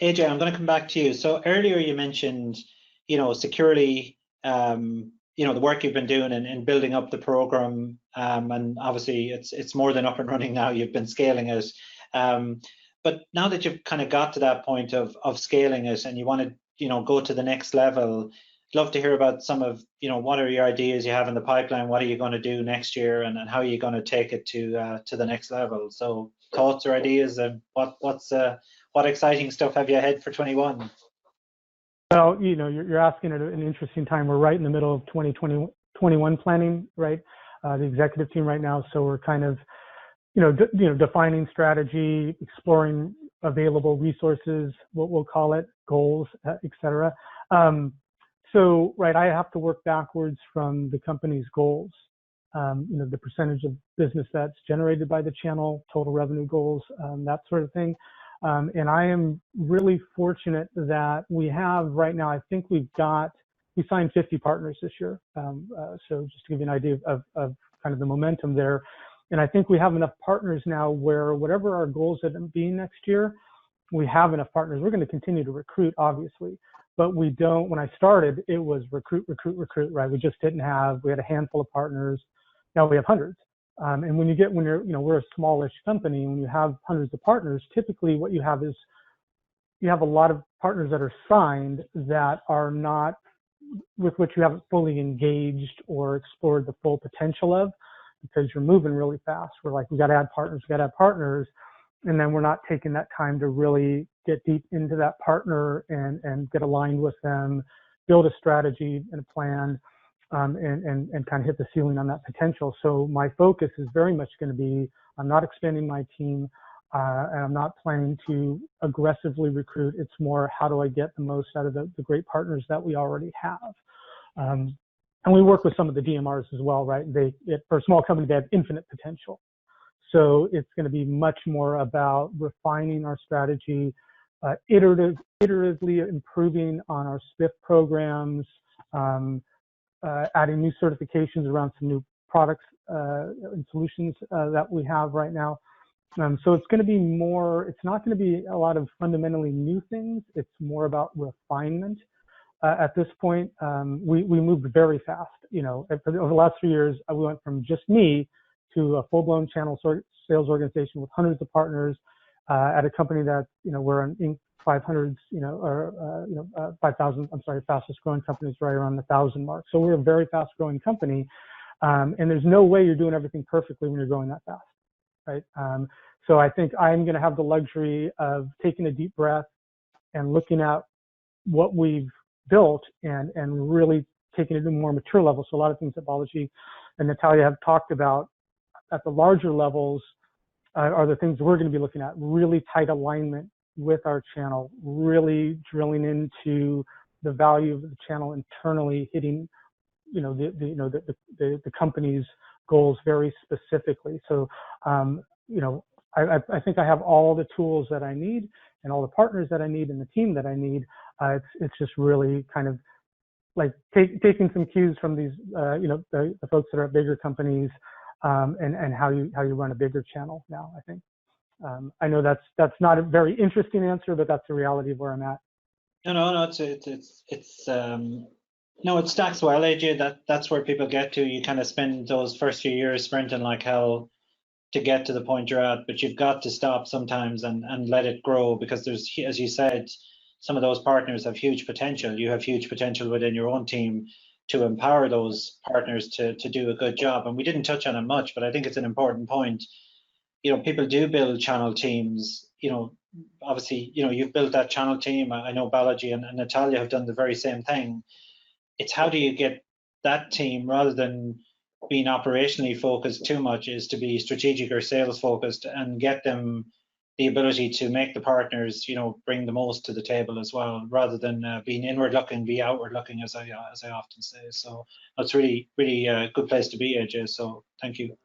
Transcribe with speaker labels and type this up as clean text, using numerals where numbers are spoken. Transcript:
Speaker 1: AJ, I'm going to come back to you. So earlier you mentioned, securely, the work you've been doing in building up the program, and obviously it's more than up and running now. You've been scaling it, but now that you've kind of got to that point of scaling it, and you want to, go to the next level, I'd love to hear about some of, what are your ideas you have in the pipeline? What are you going to do next year, and how are you going to take it to the next level? So thoughts or ideas, and what exciting stuff have you ahead for 21?
Speaker 2: Well, you're asking at an interesting time. We're right in the middle of 2021 planning, right? The executive team right now, so we're kind of, defining strategy, exploring available resources, what we'll call it, goals, et cetera. So, right, I have to work backwards from the company's goals. The percentage of business that's generated by the channel, total revenue goals, that sort of thing. And I am really fortunate that we have right now, I think we signed 50 partners this year. So just to give you an idea of kind of the momentum there. And I think we have enough partners now where whatever our goals end up being next year, we have enough partners. We're going to continue to recruit, obviously, but we don't, when I started, it was recruit, right? We had a handful of partners. Now we have hundreds. And when we're a smallish company, and when you have hundreds of partners, typically what you have is you have a lot of partners that are signed that are not, with which you haven't fully engaged or explored the full potential of, because you're moving really fast. We're like, we got to add partners, and then we're not taking that time to really get deep into that partner and get aligned with them, build a strategy and a plan. And kind of hit the ceiling on that potential. So my focus is very much going to be, I'm not expanding my team, and I'm not planning to aggressively recruit. It's more, how do I get the most out of the great partners that we already have? And we work with some of the DMRs as well, right? For a small company, they have infinite potential. So it's going to be much more about refining our strategy, iteratively improving on our SPIF programs, adding new certifications around some new products and solutions that we have right now. So it's going to be more, it's not going to be a lot of fundamentally new things. It's more about refinement. At this point, we moved very fast. Over the last 3 years, we went from just me to a full-blown channel sales organization with hundreds of partners at a company that, we're an Inc. 500s, 5,000, I'm sorry, fastest growing companies right around the 1,000 mark. So we're a very fast growing company. And there's no way you're doing everything perfectly when you're growing that fast, right? So I think I'm going to have the luxury of taking a deep breath and looking at what we've built and really taking it to a more mature level. So a lot of things that Balaji and Natalia have talked about at the larger levels are the things we're going to be looking at. Really tight alignment with our channel, really drilling into the value of the channel internally, hitting, the company's goals very specifically. So, I think I have all the tools that I need and all the partners that I need and the team that I need. It's just really kind of like taking some cues from these, the folks that are at bigger companies, and how you run a bigger channel now, I think. I know that's not a very interesting answer, but that's the reality of where I'm at.
Speaker 1: No, it stacks well, AJ. That's where people get to. You kind of spend those first few years sprinting like hell to get to the point you're at, but you've got to stop sometimes and let it grow, because there's, as you said, some of those partners have huge potential. You have huge potential within your own team to empower those partners to do a good job. And we didn't touch on it much, but I think it's an important point. People do build channel teams. Obviously, you've built that channel team. I know Balaji and Natalia have done the very same thing. It's how do you get that team, rather than being operationally focused too much, is to be strategic or sales focused and get them the ability to make the partners, bring the most to the table as well, rather than being inward looking, be outward looking, as I often say. So that's really, really a good place to be, AJ. So thank you.